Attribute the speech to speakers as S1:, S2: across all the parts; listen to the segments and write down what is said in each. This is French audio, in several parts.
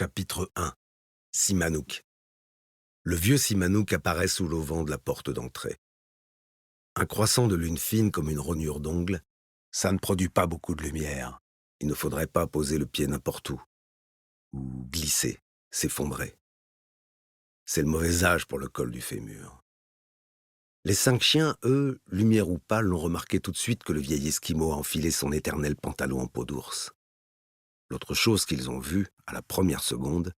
S1: Chapitre 1. Simonouk. Le vieux Simonouk apparaît sous l'auvent de la porte d'entrée. Un croissant de lune fine comme une rognure d'ongle, ça ne produit pas beaucoup de lumière. Il ne faudrait pas poser le pied n'importe où. Ou glisser, s'effondrer. C'est le mauvais âge pour le col du fémur. Les 5 chiens, eux, lumière ou pas, l'ont remarqué tout de suite que le vieil Esquimau a enfilé son éternel pantalon en peau d'ours. L'autre chose qu'ils ont vue, à la première seconde,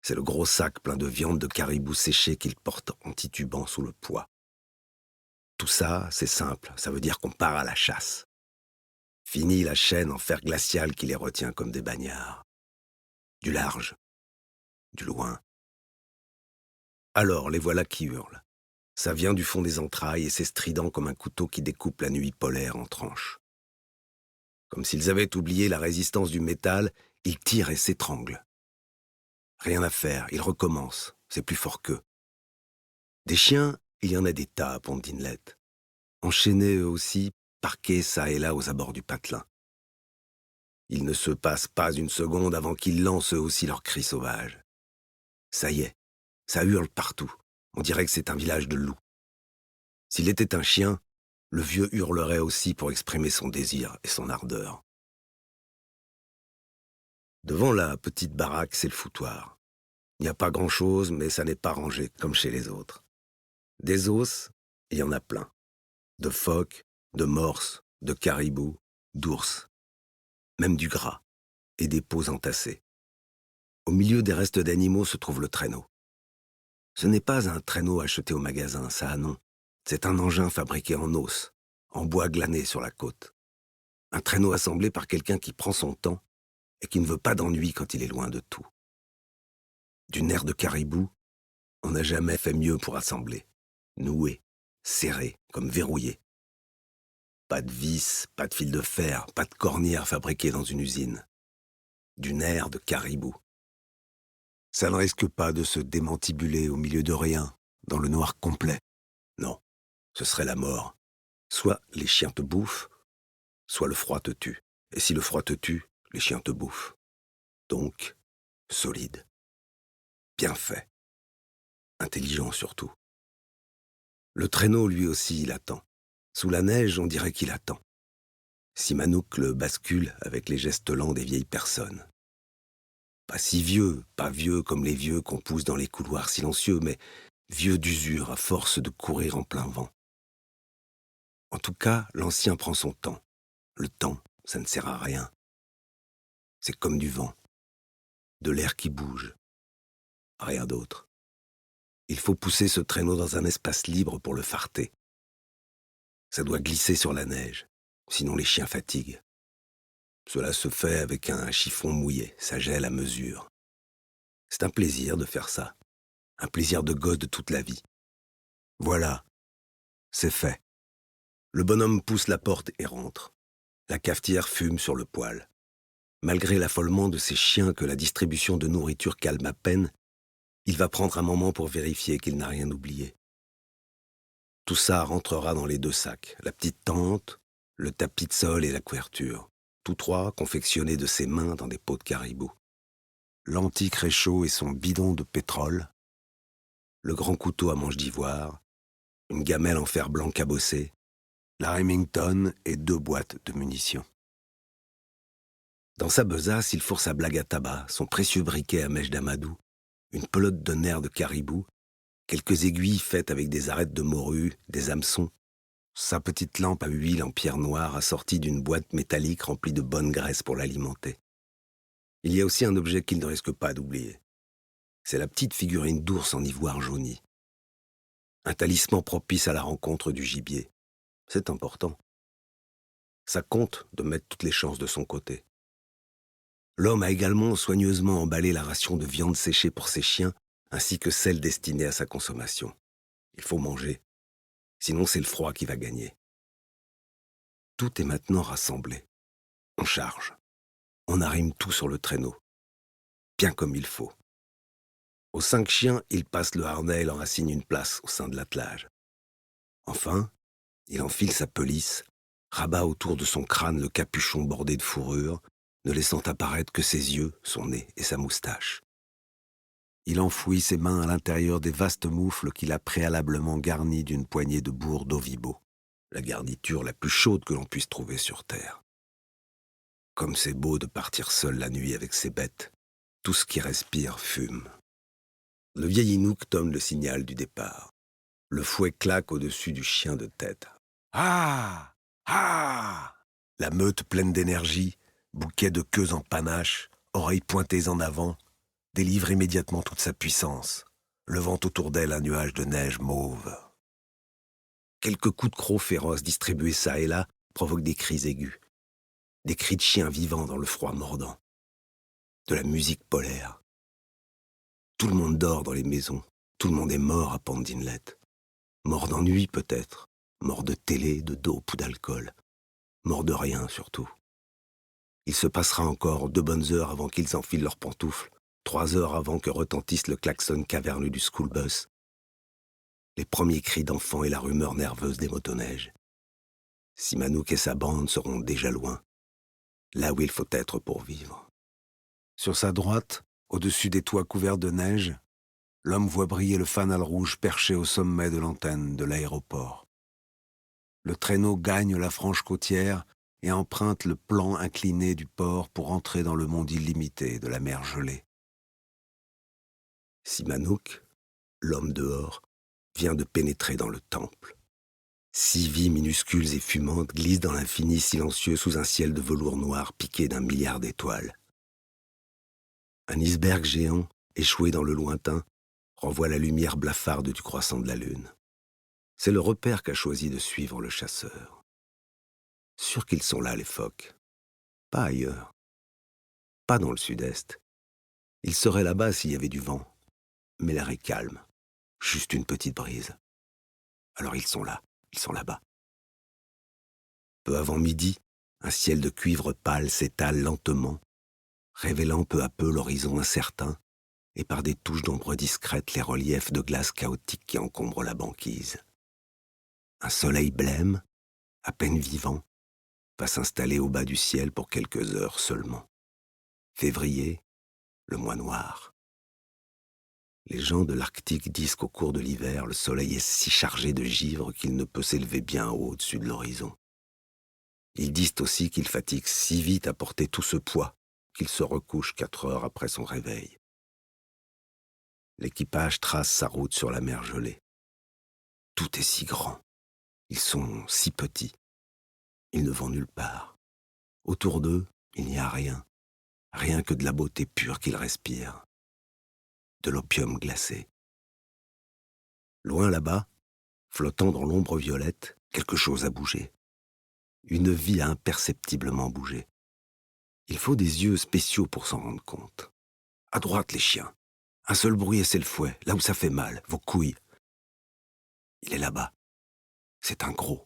S1: c'est le gros sac plein de viande de caribou séché qu'il porte en titubant sous le poids. Tout ça, c'est simple, ça veut dire qu'on part à la chasse. Fini la chaîne en fer glacial qui les retient comme des bagnards. Du large, du loin. Alors les voilà qui hurlent. Ça vient du fond des entrailles et c'est strident comme un couteau qui découpe la nuit polaire en tranches. Comme s'ils avaient oublié la résistance du métal, ils tirent et s'étranglent. Rien à faire, ils recommencent, c'est plus fort qu'eux. Des chiens, il y en a des tas à Pont d'Inlet. Enchaînés eux aussi, parqués çà et là aux abords du patelin. Il ne se passe pas une seconde avant qu'ils lancent eux aussi leurs cris sauvages. Ça y est, ça hurle partout. On dirait que c'est un village de loups. S'il était un chien, le vieux hurlerait aussi pour exprimer son désir et son ardeur. Devant la petite baraque, c'est le foutoir. Il n'y a pas grand-chose, mais ça n'est pas rangé comme chez les autres. Des os, il y en a plein. De phoques, de morses, de caribous, d'ours. Même du gras, et des peaux entassées. Au milieu des restes d'animaux se trouve le traîneau. Ce n'est pas un traîneau acheté au magasin, ça non. C'est un engin fabriqué en os, en bois glané sur la côte. Un traîneau assemblé par quelqu'un qui prend son temps et qui ne veut pas d'ennui quand il est loin de tout. Du nerf de caribou, on n'a jamais fait mieux pour assembler. Noué, serré, comme verrouillé. Pas de vis, pas de fil de fer, pas de cornière fabriquée dans une usine. Du nerf de caribou. Ça ne risque pas de se démantibuler au milieu de rien, dans le noir complet. Non, ce serait la mort. Soit les chiens te bouffent, soit le froid te tue. Et si le froid te tue, les chiens te bouffent. Donc, solide. Bien fait. Intelligent surtout. Le traîneau, lui aussi, il attend. Sous la neige, on dirait qu'il attend. Simonouk le bascule avec les gestes lents des vieilles personnes. Pas si vieux, pas vieux comme les vieux qu'on pousse dans les couloirs silencieux, mais vieux d'usure à force de courir en plein vent. En tout cas, l'ancien prend son temps. Le temps, ça ne sert à rien. C'est comme du vent, de l'air qui bouge. Rien d'autre. Il faut pousser ce traîneau dans un espace libre pour le farter. Ça doit glisser sur la neige, sinon les chiens fatiguent. Cela se fait avec un chiffon mouillé, ça gèle à mesure. C'est un plaisir de faire ça, un plaisir de gosse de toute la vie. Voilà, c'est fait. Le bonhomme pousse la porte et rentre. La cafetière fume sur le poêle. Malgré l'affolement de ces chiens que la distribution de nourriture calme à peine, il va prendre un moment pour vérifier qu'il n'a rien oublié. Tout ça rentrera dans les 2 sacs, la petite tente, le tapis de sol et la couverture, tous 3 confectionnés de ses mains dans des pots de caribou. L'antique réchaud et son bidon de pétrole, le grand couteau à manche d'ivoire, une gamelle en fer blanc cabossé, la Remington et 2 boîtes de munitions. Dans sa besace, il fourre sa blague à tabac, son précieux briquet à mèche d'amadou, une pelote de nerfs de caribou, quelques aiguilles faites avec des arêtes de morue, des hameçons, sa petite lampe à huile en pierre noire assortie d'une boîte métallique remplie de bonne graisse pour l'alimenter. Il y a aussi un objet qu'il ne risque pas d'oublier. C'est la petite figurine d'ours en ivoire jauni. Un talisman propice à la rencontre du gibier. C'est important. Ça compte de mettre toutes les chances de son côté. L'homme a également soigneusement emballé la ration de viande séchée pour ses chiens, ainsi que celle destinée à sa consommation. Il faut manger, sinon c'est le froid qui va gagner. Tout est maintenant rassemblé. On charge. On arrime tout sur le traîneau. Bien comme il faut. Aux 5 chiens, il passe le harnais et leur assigne une place au sein de l'attelage. Enfin, il enfile sa pelisse, rabat autour de son crâne le capuchon bordé de fourrure, ne laissant apparaître que ses yeux, son nez et sa moustache. Il enfouit ses mains à l'intérieur des vastes moufles qu'il a préalablement garnis d'une poignée de bourre d'Ovibo, la garniture la plus chaude que l'on puisse trouver sur Terre. Comme c'est beau de partir seul la nuit avec ses bêtes, tout ce qui respire fume. Le vieil Inuk donne le signal du départ. Le fouet claque au-dessus du chien de tête. Ah! Ah! La meute pleine d'énergie, bouquet de queues en panache, oreilles pointées en avant, délivre immédiatement toute sa puissance, levant autour d'elle un nuage de neige mauve. Quelques coups de croc féroces distribués çà et là provoquent des cris aigus, des cris de chiens vivants dans le froid mordant, de la musique polaire. Tout le monde dort dans les maisons, tout le monde est mort à Pond Inlet. Mort d'ennui peut-être, mort de télé, de dope ou d'alcool, mort de rien surtout. Il se passera encore 2 bonnes heures avant qu'ils enfilent leurs pantoufles, 3 heures avant que retentisse le klaxon caverneux du school bus, les premiers cris d'enfants et la rumeur nerveuse des motoneiges. Simonouk et sa bande seront déjà loin, là où il faut être pour vivre. Sur sa droite, au-dessus des toits couverts de neige, l'homme voit briller le fanal rouge perché au sommet de l'antenne de l'aéroport. Le traîneau gagne la frange côtière et emprunte le plan incliné du port pour entrer dans le monde illimité de la mer gelée. Simonouk, l'homme dehors, vient de pénétrer dans le temple. 6 vies minuscules et fumantes glissent dans l'infini silencieux sous un ciel de velours noir piqué d'1 milliard d'étoiles. Un iceberg géant, échoué dans le lointain, renvoie la lumière blafarde du croissant de la lune. C'est le repère qu'a choisi de suivre le chasseur. Sûr qu'ils sont là, les phoques. Pas ailleurs. Pas dans le sud-est. Ils seraient là-bas s'il y avait du vent. Mais l'air est calme. Juste une petite brise. Alors ils sont là. Ils sont là-bas. Peu avant midi, un ciel de cuivre pâle s'étale lentement, révélant peu à peu l'horizon incertain et par des touches d'ombre discrètes les reliefs de glace chaotiques qui encombrent la banquise. Un soleil blême, à peine vivant, va s'installer au bas du ciel pour quelques heures seulement. Février, le mois noir. Les gens de l'Arctique disent qu'au cours de l'hiver, le soleil est si chargé de givre qu'il ne peut s'élever bien haut au-dessus de l'horizon. Ils disent aussi qu'il fatigue si vite à porter tout ce poids qu'il se recouche 4 heures après son réveil. L'équipage trace sa route sur la mer gelée. Tout est si grand. Ils sont si petits. Ils ne vont nulle part. Autour d'eux, il n'y a rien. Rien que de la beauté pure qu'ils respirent. De l'opium glacé. Loin là-bas, flottant dans l'ombre violette, quelque chose a bougé. Une vie a imperceptiblement bougé. Il faut des yeux spéciaux pour s'en rendre compte. À droite, les chiens. Un seul bruit et c'est le fouet, là où ça fait mal, vos couilles. Il est là-bas. C'est un gros,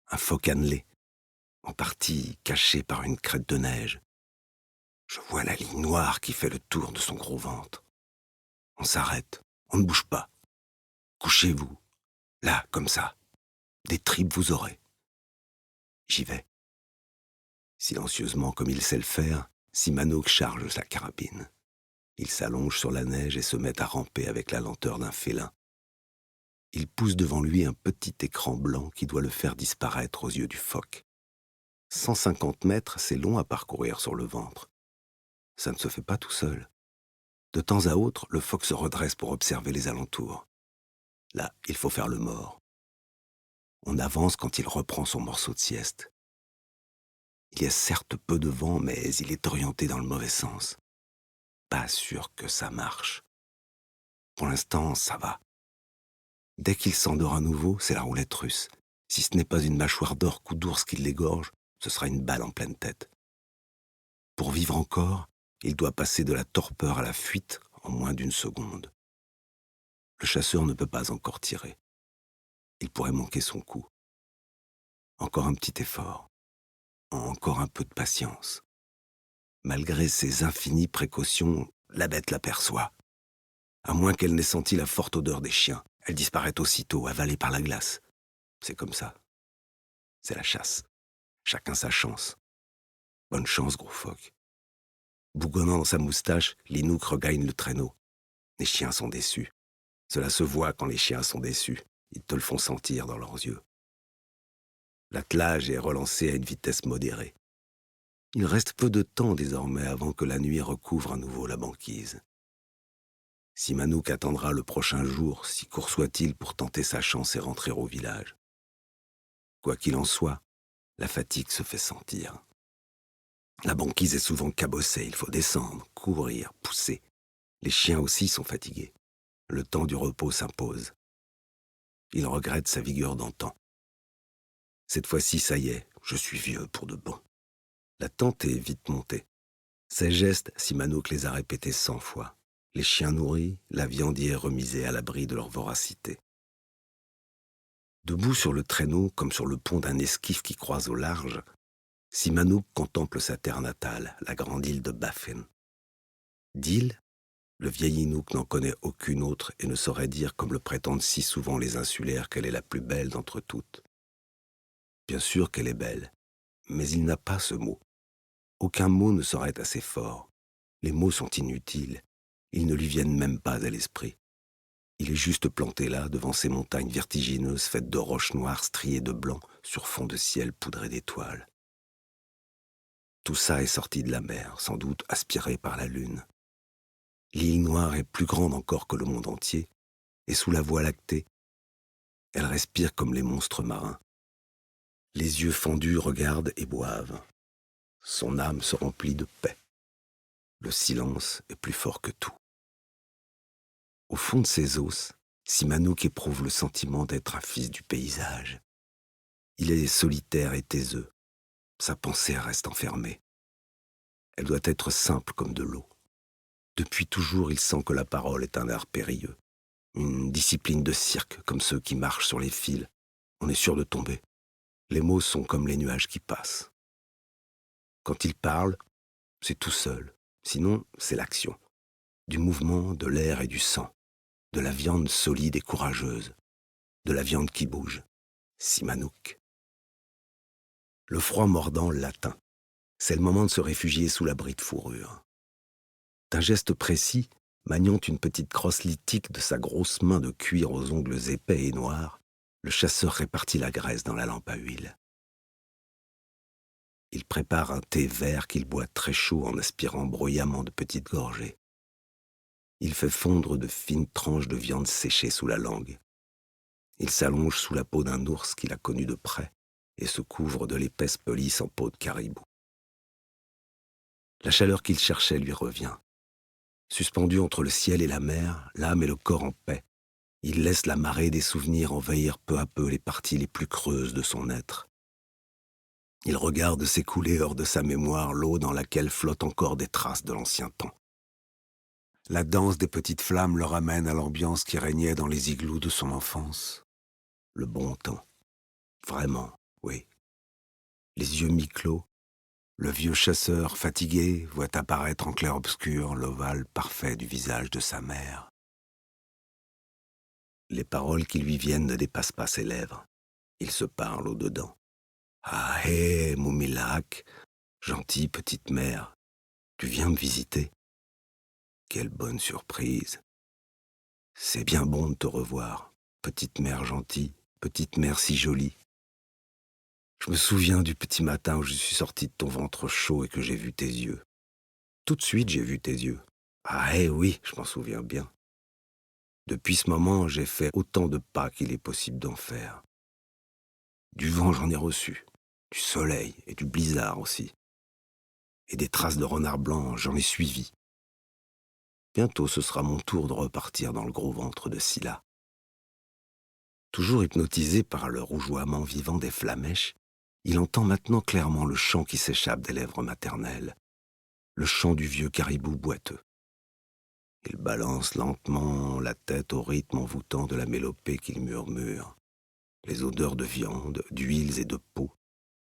S1: un phoque annelé, en partie caché par une crête de neige. Je vois la ligne noire qui fait le tour de son gros ventre. On s'arrête, on ne bouge pas. Couchez-vous, là, comme ça. Des tripes vous aurez. J'y vais. Silencieusement comme il sait le faire, Simonouk charge sa carabine. Il s'allonge sur la neige et se met à ramper avec la lenteur d'un félin. Il pousse devant lui un petit écran blanc qui doit le faire disparaître aux yeux du phoque. 150 mètres, c'est long à parcourir sur le ventre. Ça ne se fait pas tout seul. De temps à autre, le phoque se redresse pour observer les alentours. Là, il faut faire le mort. On avance quand il reprend son morceau de sieste. Il y a certes peu de vent, mais il est orienté dans le mauvais sens. Pas sûr que ça marche. Pour l'instant, ça va. Dès qu'il s'endort à nouveau, c'est la roulette russe. Si ce n'est pas une mâchoire d'orque ou d'ours qui l'égorge, ce sera une balle en pleine tête. Pour vivre encore, il doit passer de la torpeur à la fuite en moins d'1 seconde. Le chasseur ne peut pas encore tirer. Il pourrait manquer son coup. Encore un petit effort. Encore un peu de patience. Malgré ses infinies précautions, la bête l'aperçoit. À moins qu'elle n'ait senti la forte odeur des chiens, elle disparaît aussitôt, avalée par la glace. C'est comme ça. C'est la chasse. Chacun sa chance. Bonne chance, gros phoque. Bougonnant dans sa moustache, Linouk regagne le traîneau. Les chiens sont déçus. Cela se voit quand les chiens sont déçus. Ils te le font sentir dans leurs yeux. L'attelage est relancé à une vitesse modérée. Il reste peu de temps désormais avant que la nuit recouvre à nouveau la banquise. Simonouk attendra le prochain jour, si court soit-il, pour tenter sa chance et rentrer au village. Quoi qu'il en soit, la fatigue se fait sentir. La banquise est souvent cabossée, il faut descendre, courir, pousser. Les chiens aussi sont fatigués. Le temps du repos s'impose. Il regrette sa vigueur d'antan. Cette fois-ci, ça y est, je suis vieux pour de bon. La tente est vite montée. Ces gestes, Simonouk les a répétés 100 fois. Les chiens nourris, la viandière remisée à l'abri de leur voracité. Debout sur le traîneau, comme sur le pont d'un esquif qui croise au large, Simonouk contemple sa terre natale, la grande île de Baffin. D'île, le vieil Inuk n'en connaît aucune autre et ne saurait dire, comme le prétendent si souvent les insulaires, qu'elle est la plus belle d'entre toutes. Bien sûr qu'elle est belle, mais il n'a pas ce mot. Aucun mot ne saurait être assez fort. Les mots sont inutiles, ils ne lui viennent même pas à l'esprit. Il est juste planté là, devant ces montagnes vertigineuses faites de roches noires striées de blanc sur fond de ciel poudré d'étoiles. Tout ça est sorti de la mer, sans doute aspiré par la lune. L'île noire est plus grande encore que le monde entier, et sous la voie lactée, elle respire comme les monstres marins. Les yeux fendus regardent et boivent. Son âme se remplit de paix. Le silence est plus fort que tout. Au fond de ses os, Simonouk éprouve le sentiment d'être un fils du paysage. Il est solitaire et taiseux. Sa pensée reste enfermée. Elle doit être simple comme de l'eau. Depuis toujours, il sent que la parole est un art périlleux. Une discipline de cirque, comme ceux qui marchent sur les fils. On est sûr de tomber. Les mots sont comme les nuages qui passent. Quand il parle, c'est tout seul. Sinon, c'est l'action. Du mouvement, de l'air et du sang. De la viande solide et courageuse. De la viande qui bouge. Simonouk. Le froid mordant l'atteint. C'est le moment de se réfugier sous l'abri de fourrure. D'un geste précis, maniant une petite crosse lithique de sa grosse main de cuir aux ongles épais et noirs, le chasseur répartit la graisse dans la lampe à huile. Il prépare un thé vert qu'il boit très chaud en aspirant bruyamment de petites gorgées. Il fait fondre de fines tranches de viande séchée sous la langue. Il s'allonge sous la peau d'un ours qu'il a connu de près et se couvre de l'épaisse pelisse en peau de caribou. La chaleur qu'il cherchait lui revient. Suspendu entre le ciel et la mer, l'âme et le corps en paix, il laisse la marée des souvenirs envahir peu à peu les parties les plus creuses de son être. Il regarde s'écouler hors de sa mémoire l'eau dans laquelle flottent encore des traces de l'ancien temps. La danse des petites flammes le ramène à l'ambiance qui régnait dans les igloos de son enfance. Le bon temps. Vraiment, oui. Les yeux mi-clos, le vieux chasseur, fatigué, voit apparaître en clair-obscur l'ovale parfait du visage de sa mère. Les paroles qui lui viennent ne dépassent pas ses lèvres. Il se parle au-dedans. « Ah hé, Moumilak, gentille petite mère, tu viens me visiter? Quelle bonne surprise! C'est bien bon de te revoir, petite mère gentille, petite mère si jolie. Je me souviens du petit matin où je suis sorti de ton ventre chaud et que j'ai vu tes yeux. Tout de suite, j'ai vu tes yeux. Ah oui, je m'en souviens bien. Depuis ce moment, j'ai fait autant de pas qu'il est possible d'en faire. Du vent, j'en ai reçu. Du soleil et du blizzard aussi. Et des traces de renard blanc, j'en ai suivi. Bientôt, ce sera mon tour de repartir dans le gros ventre de Scylla. » Toujours hypnotisé par le rougeoiement vivant des flammèches, il entend maintenant clairement le chant qui s'échappe des lèvres maternelles, le chant du vieux caribou boiteux. Il balance lentement la tête au rythme envoûtant de la mélopée qu'il murmure. Les odeurs de viande, d'huiles et de peau,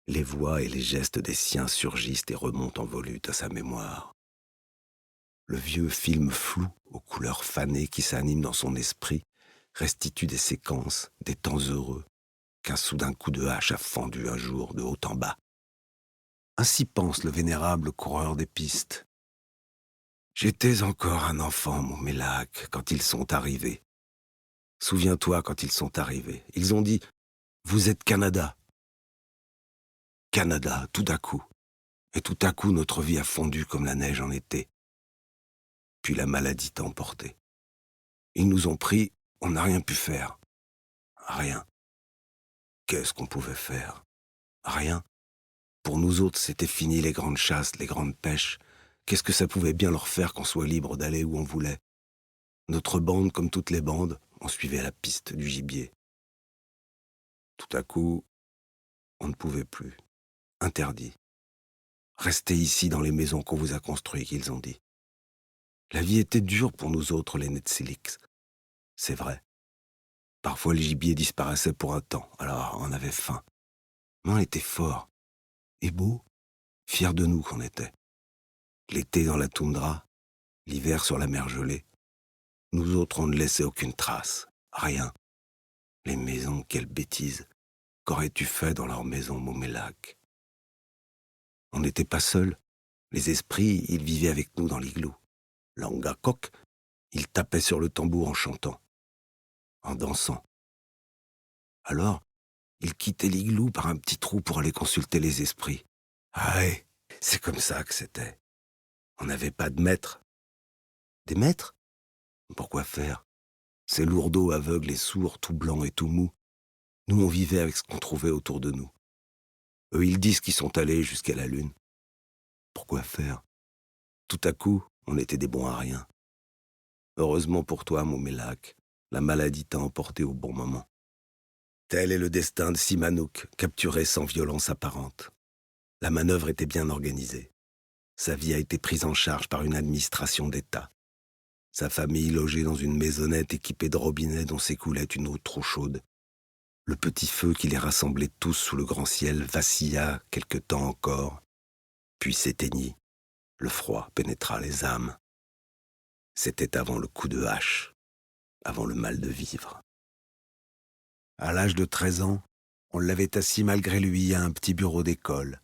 S1: les voix et les gestes des siens surgissent et remontent en volute à sa mémoire. Le vieux film flou, aux couleurs fanées qui s'animent dans son esprit, restitue des séquences, des temps heureux, qu'un soudain coup de hache a fendu un jour de haut en bas. Ainsi pense le vénérable coureur des pistes. J'étais encore un enfant, mon Mélac, quand ils sont arrivés. Souviens-toi quand ils sont arrivés. Ils ont dit: vous êtes Canada. Canada, tout à coup. Et tout à coup, notre vie a fondu comme la neige en été. Puis la maladie t'a emporté. Ils nous ont pris, on n'a rien pu faire. Rien. Qu'est-ce qu'on pouvait faire? Rien. Pour nous autres, c'était fini les grandes chasses, les grandes pêches. Qu'est-ce que ça pouvait bien leur faire qu'on soit libre d'aller où on voulait? Notre bande, comme toutes les bandes, on suivait la piste du gibier. Tout à coup, on ne pouvait plus. Interdit. Restez ici dans les maisons qu'on vous a construites, qu'ils ont dit. La vie était dure pour nous autres, les Netsilix. C'est vrai. Parfois, le gibier disparaissait pour un temps, alors on avait faim. Mais on était forts et beaux, fiers de nous qu'on était. L'été dans la toundra, l'hiver sur la mer gelée. Nous autres, on ne laissait aucune trace, rien. Les maisons, quelle bêtise. Qu'aurais-tu fait dans leur maison, Momélac? On n'était pas seuls. Les esprits, ils vivaient avec nous dans l'igloo. L'angakok, il tapait sur le tambour en chantant, en dansant. Alors, il quittait l'igloo par un petit trou pour aller consulter les esprits. Ah ouais, c'est comme ça que c'était. On n'avait pas de maître. Des maîtres? Pourquoi faire? Ces lourdeaux aveugles et sourds, tout blancs et tout mous. Nous, on vivait avec ce qu'on trouvait autour de nous. Eux, ils disent qu'ils sont allés jusqu'à la lune. Pourquoi faire? Tout à coup, on était des bons à rien. Heureusement pour toi, mon Mélac, la maladie t'a emporté au bon moment. Tel est le destin de Simonouk, capturé sans violence apparente. La manœuvre était bien organisée. Sa vie a été prise en charge par une administration d'État. Sa famille logée dans une maisonnette équipée de robinets dont s'écoulait une eau trop chaude. Le petit feu qui les rassemblait tous sous le grand ciel vacilla quelque temps encore, puis s'éteignit. Le froid pénétra les âmes. C'était avant le coup de hache, avant le mal de vivre. À l'âge de 13 ans, on l'avait assis malgré lui à un petit bureau d'école,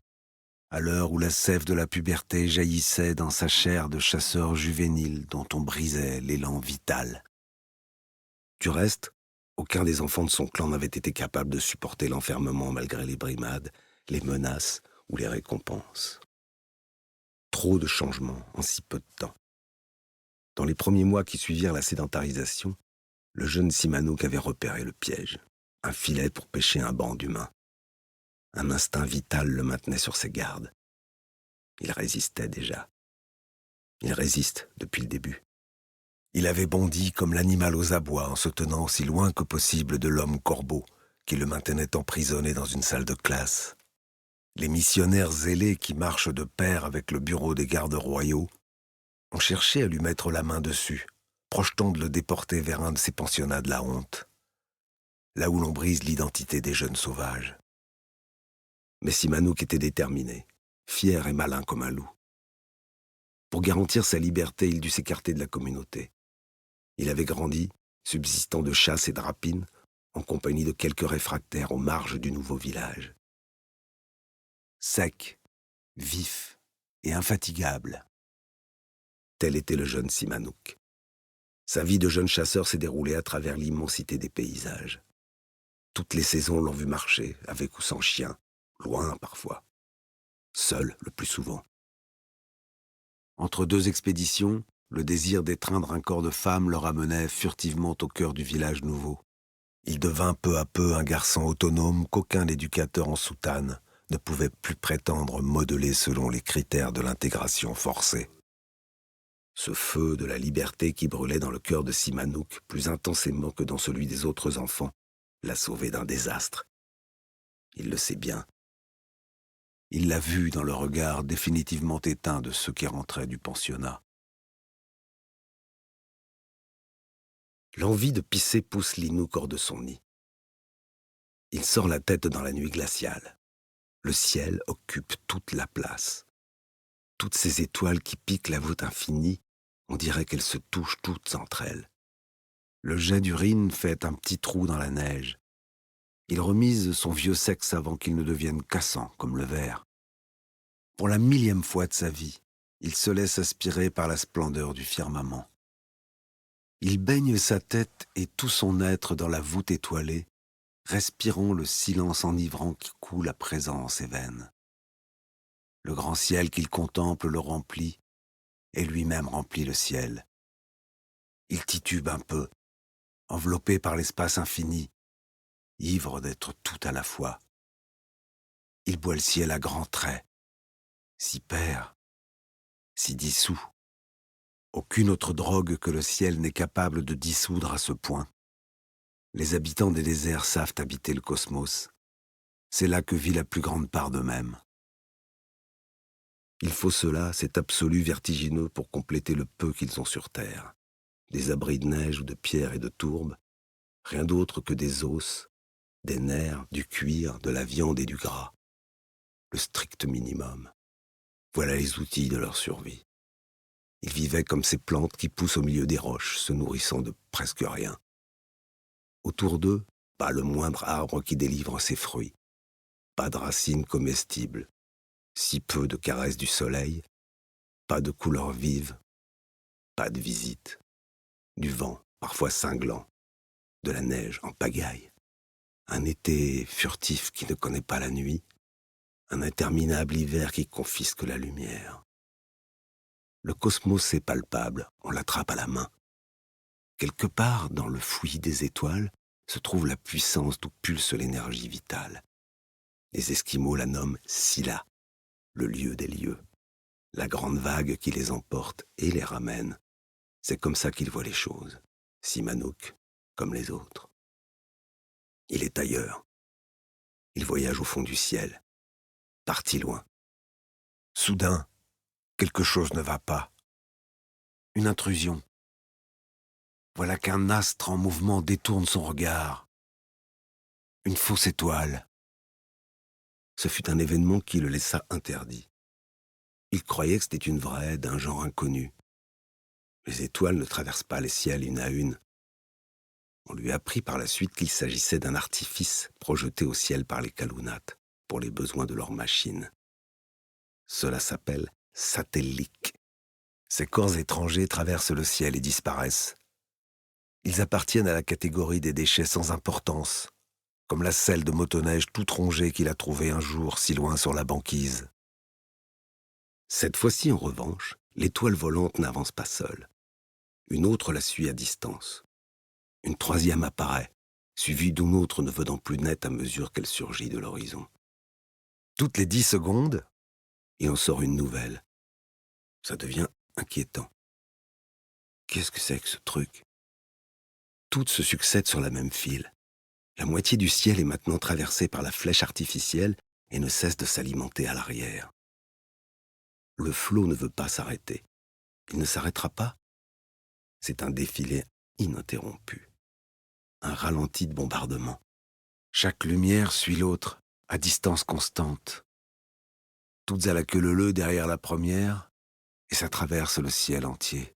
S1: à l'heure où la sève de la puberté jaillissait dans sa chair de chasseur juvénile dont on brisait l'élan vital. Du reste, aucun des enfants de son clan n'avait été capable de supporter l'enfermement malgré les brimades, les menaces ou les récompenses. Trop de changements en si peu de temps. Dans les premiers mois qui suivirent la sédentarisation, le jeune Simonouk avait repéré le piège. Un filet pour pêcher un banc d'humains. Un instinct vital le maintenait sur ses gardes. Il résistait déjà. Il résiste depuis le début. Il avait bondi comme l'animal aux abois en se tenant aussi loin que possible de l'homme corbeau qui le maintenait emprisonné dans une salle de classe. Les missionnaires zélés qui marchent de pair avec le bureau des gardes royaux ont cherché à lui mettre la main dessus, projetant de le déporter vers un de ces pensionnats de la honte, là où l'on brise l'identité des jeunes sauvages. Mais Simonouk était déterminé, fier et malin comme un loup. Pour garantir sa liberté, il dut s'écarter de la communauté. Il avait grandi, subsistant de chasse et de rapine, en compagnie de quelques réfractaires aux marges du nouveau village. Sec, vif et infatigable. Tel était le jeune Simonouk. Sa vie de jeune chasseur s'est déroulée à travers l'immensité des paysages. Toutes les saisons l'ont vu marcher, avec ou sans chien, loin parfois. Seul le plus souvent. Entre deux expéditions, le désir d'étreindre un corps de femme le ramenait furtivement au cœur du village nouveau. Il devint peu à peu un garçon autonome qu'aucun éducateur en soutane ne pouvait plus prétendre modeler selon les critères de l'intégration forcée. Ce feu de la liberté qui brûlait dans le cœur de Simonouk plus intensément que dans celui des autres enfants l'a sauvé d'un désastre. Il le sait bien. Il l'a vu dans le regard définitivement éteint de ceux qui rentraient du pensionnat. L'envie de pisser pousse l'Inouk hors de son nid. Il sort la tête dans la nuit glaciale. Le ciel occupe toute la place. Toutes ces étoiles qui piquent la voûte infinie, on dirait qu'elles se touchent toutes entre elles. Le jet d'urine fait un petit trou dans la neige. Il remise son vieux sexe avant qu'il ne devienne cassant comme le verre. Pour la 1000e fois de sa vie, Il se laisse aspirer par la splendeur du firmament. Il baigne sa tête et tout son être dans la voûte étoilée, respirant le silence enivrant qui coule à présent en ses veines. Le grand ciel qu'il contemple le remplit, et lui-même remplit le ciel. Il titube un peu, enveloppé par l'espace infini, ivre d'être tout à la fois. Il boit le ciel à grands traits, s'y perd, s'y dissout. Aucune autre drogue que le ciel n'est capable de dissoudre à ce point. Les habitants des déserts savent habiter le cosmos. C'est là que vit la plus grande part d'eux-mêmes. Il faut cela, cet absolu vertigineux pour compléter le peu qu'ils ont sur Terre. Des abris de neige ou de pierre et de tourbe, rien d'autre que des os, des nerfs, du cuir, de la viande et du gras. Le strict minimum. Voilà les outils de leur survie. Ils vivaient comme ces plantes qui poussent au milieu des roches, se nourrissant de presque rien. Autour d'eux, pas le moindre arbre qui délivre ses fruits. Pas de racines comestibles. Si peu de caresses du soleil. Pas de couleurs vives. Pas de visites. Du vent, parfois cinglant. De la neige en pagaille. Un été furtif qui ne connaît pas la nuit. Un interminable hiver qui confisque la lumière. Le cosmos est palpable, on l'attrape à la main. Quelque part, dans le fouillis des étoiles, se trouve la puissance d'où pulse l'énergie vitale. Les Esquimaux la nomment Silla, le lieu des lieux. La grande vague qui les emporte et les ramène. C'est comme ça qu'ils voient les choses. Sihanouk, comme les autres. Il est ailleurs. Il voyage au fond du ciel, parti loin. Soudain, quelque chose ne va pas. Une intrusion. Voilà qu'un astre en mouvement détourne son regard. Une fausse étoile. Ce fut un événement qui le laissa interdit. Il croyait que c'était une vraie, d'un genre inconnu. Les étoiles ne traversent pas les ciels une à une. On lui apprit par la suite qu'il s'agissait d'un artifice projeté au ciel par les Kalunath pour les besoins de leur machine. Cela s'appelle satellique. Ces corps étrangers traversent le ciel et disparaissent. Ils appartiennent à la catégorie des déchets sans importance, comme la selle de motoneige toute rongée qu'il a trouvée un jour si loin sur la banquise. Cette fois-ci, en revanche, l'étoile volante n'avance pas seule. Une autre la suit à distance. Une troisième apparaît, suivie d'une autre ne venant plus nette à mesure qu'elle surgit de l'horizon. Toutes les 10 secondes, il en sort une nouvelle. Ça devient inquiétant. Qu'est-ce que c'est que ce truc ? Toutes se succèdent sur la même file. La moitié du ciel est maintenant traversée par la flèche artificielle et ne cesse de s'alimenter à l'arrière. Le flot ne veut pas s'arrêter. Il ne s'arrêtera pas. C'est un défilé ininterrompu. Un ralenti de bombardement. Chaque lumière suit l'autre, à distance constante. Toutes à la queue leu-leu derrière la première, et ça traverse le ciel entier.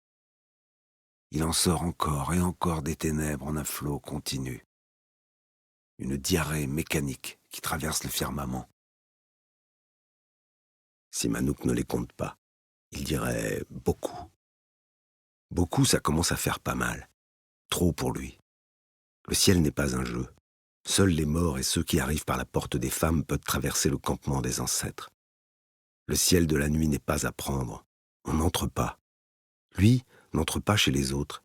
S1: Il en sort encore et encore des ténèbres en un flot continu. Une diarrhée mécanique qui traverse le firmament. Sihanouk ne les compte pas. Il dirait beaucoup. Beaucoup, ça commence à faire pas mal. Trop pour lui. Le ciel n'est pas un jeu. Seuls les morts et ceux qui arrivent par la porte des femmes peuvent traverser le campement des ancêtres. Le ciel de la nuit n'est pas à prendre. On n'entre pas. Lui n'entre pas chez les autres.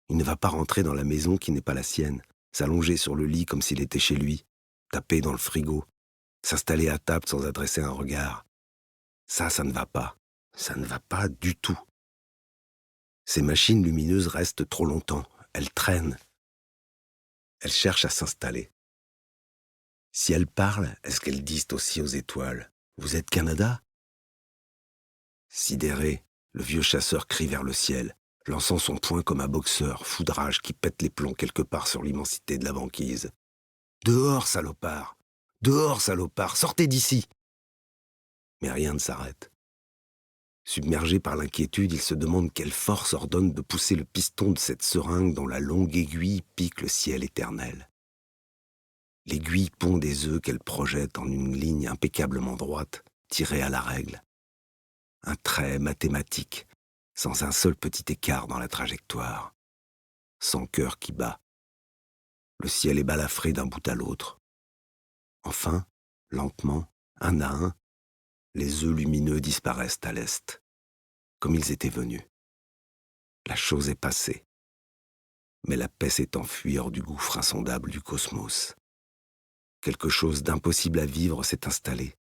S1: Il ne va pas rentrer dans la maison qui n'est pas la sienne, s'allonger sur le lit comme s'il était chez lui, taper dans le frigo, s'installer à table sans adresser un regard. Ça ne va pas. Ça ne va pas du tout. Ces machines lumineuses restent trop longtemps. Elles traînent. Elles cherchent à s'installer. Si elles parlent, est-ce qu'elles disent aussi aux étoiles « Vous êtes Canada ?» Sidéré, le vieux chasseur crie vers le ciel, lançant son poing comme un boxeur, foudrage qui pète les plombs quelque part sur l'immensité de la banquise. « Dehors, salopard ! Dehors, salopard ! Sortez d'ici !» Mais rien ne s'arrête. Submergé par l'inquiétude, il se demande quelle force ordonne de pousser le piston de cette seringue dont la longue aiguille pique le ciel éternel. L'aiguille pond des œufs qu'elle projette en une ligne impeccablement droite, tirée à la règle. un trait mathématique, sans un seul petit écart dans la trajectoire, sans cœur qui bat. Le ciel est balafré d'un bout à l'autre. Enfin, lentement, un à un, les œufs lumineux disparaissent à l'est, comme ils étaient venus. La chose est passée, mais la paix s'est enfuie hors du gouffre insondable du cosmos. Quelque chose d'impossible à vivre s'est installé.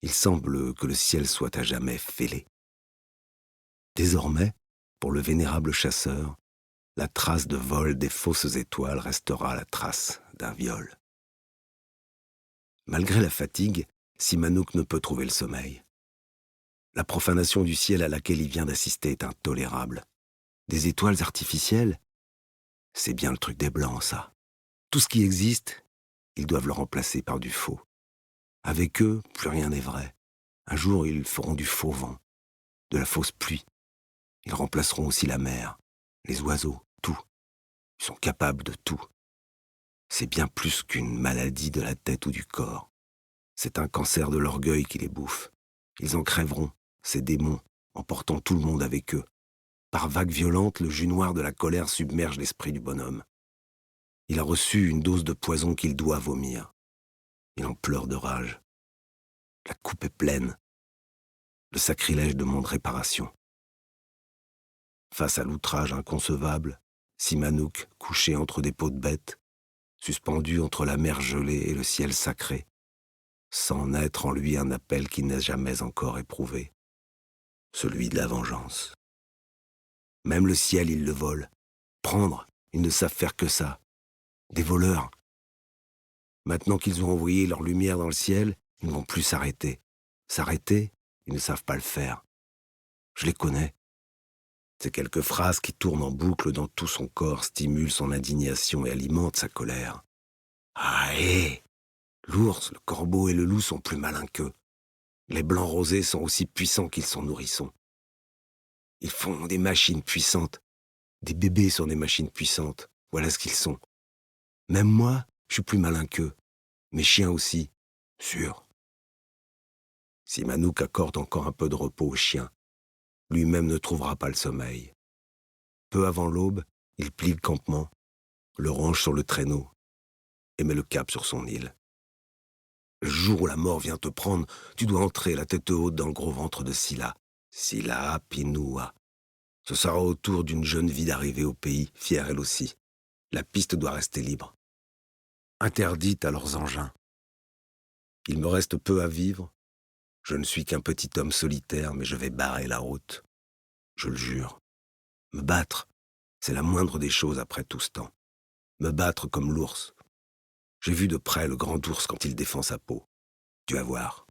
S1: Il semble que le ciel soit à jamais fêlé. Désormais, pour le vénérable chasseur, la trace de vol des fausses étoiles restera la trace d'un viol. Malgré la fatigue, Sihanouk ne peut trouver le sommeil. La profanation du ciel à laquelle il vient d'assister est intolérable. Des étoiles artificielles? C'est bien le truc des Blancs, ça. Tout ce qui existe, ils doivent le remplacer par du faux. Avec eux, plus rien n'est vrai. Un jour, ils feront du faux vent, de la fausse pluie. Ils remplaceront aussi la mer, les oiseaux, tout. Ils sont capables de tout. C'est bien plus qu'une maladie de la tête ou du corps. C'est un cancer de l'orgueil qui les bouffe. Ils en crèveront, ces démons, emportant tout le monde avec eux. Par vagues violentes, le jus noir de la colère submerge l'esprit du bonhomme. Il a reçu une dose de poison qu'il doit vomir. Il en pleure de rage. La coupe est pleine. Le sacrilège demande réparation. Face à l'outrage inconcevable, Sihanouk, couché entre des peaux de bêtes, suspendu entre la mer gelée et le ciel sacré, sent naître en lui un appel qu'il n'a jamais encore éprouvé, celui de la vengeance. Même le ciel, ils le volent. Prendre, ils ne savent faire que ça. Des voleurs. Maintenant qu'ils ont envoyé leur lumière dans le ciel, ils ne vont plus s'arrêter. S'arrêter, ils ne savent pas le faire. Je les connais. Ces quelques phrases qui tournent en boucle dans tout son corps stimulent son indignation et alimentent sa colère. Ah hé! L'ours, le corbeau et le loup sont plus malins qu'eux. Les blancs rosés sont aussi puissants qu'ils sont nourrissons. Ils font des machines puissantes. Des bébés sont des machines puissantes. Voilà ce qu'ils sont. Même moi, je suis plus malin qu'eux. Mes chiens aussi, sûr. Sihanouk accorde encore un peu de repos au chien. Lui-même ne trouvera pas le sommeil. Peu avant l'aube, il plie le campement, le range sur le traîneau et met le cap sur son île. Le jour où la mort vient te prendre, tu dois entrer la tête haute dans le gros ventre de Silla. Silla Pinoua. Ce sera au tour d'une jeune vie d'arriver au pays, fière elle aussi. La piste doit rester libre. Interdite à leurs engins. Il me reste peu à vivre. Je ne suis qu'un petit homme solitaire, mais je vais barrer la route. Je le jure. Me battre, c'est la moindre des choses après tout ce temps. Me battre comme l'ours. J'ai vu de près le grand ours quand il défend sa peau. Tu vas voir.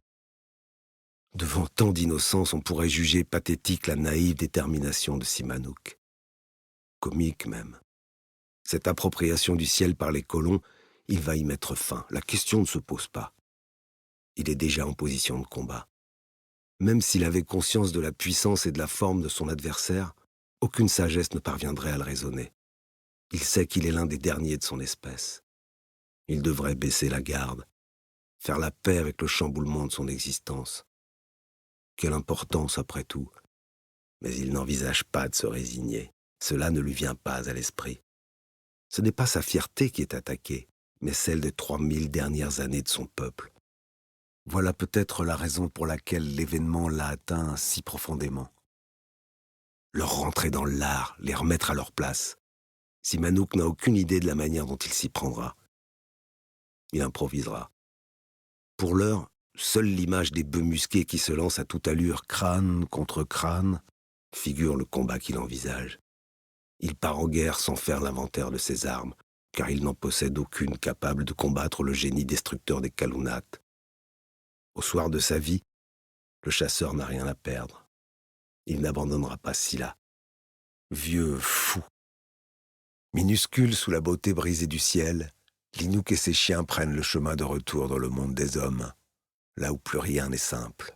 S1: Devant tant d'innocence, on pourrait juger pathétique la naïve détermination de Sihanouk. Comique même. Cette appropriation du ciel par les colons, il va y mettre fin. La question ne se pose pas. Il est déjà en position de combat. Même s'il avait conscience de la puissance et de la forme de son adversaire, aucune sagesse ne parviendrait à le raisonner. Il sait qu'il est l'un des derniers de son espèce. Il devrait baisser la garde, faire la paix avec le chamboulement de son existence. Quelle importance après tout. Mais il n'envisage pas de se résigner. Cela ne lui vient pas à l'esprit. Ce n'est pas sa fierté qui est attaquée, mais celle des 3000 dernières années de son peuple. Voilà peut-être la raison pour laquelle l'événement l'a atteint si profondément. Leur rentrer dans l'art, les remettre à leur place. Sihanouk n'a aucune idée de la manière dont il s'y prendra. Il improvisera. Pour l'heure, seule l'image des bœufs musqués qui se lancent à toute allure, crâne contre crâne, figure le combat qu'il envisage. Il part en guerre sans faire l'inventaire de ses armes, car il n'en possède aucune capable de combattre le génie destructeur des Kalunates. Au soir de sa vie, le chasseur n'a rien à perdre. Il n'abandonnera pas Silla. Vieux fou. Minuscule sous la beauté brisée du ciel, l'Inuk et ses chiens prennent le chemin de retour dans le monde des hommes, là où plus rien n'est simple.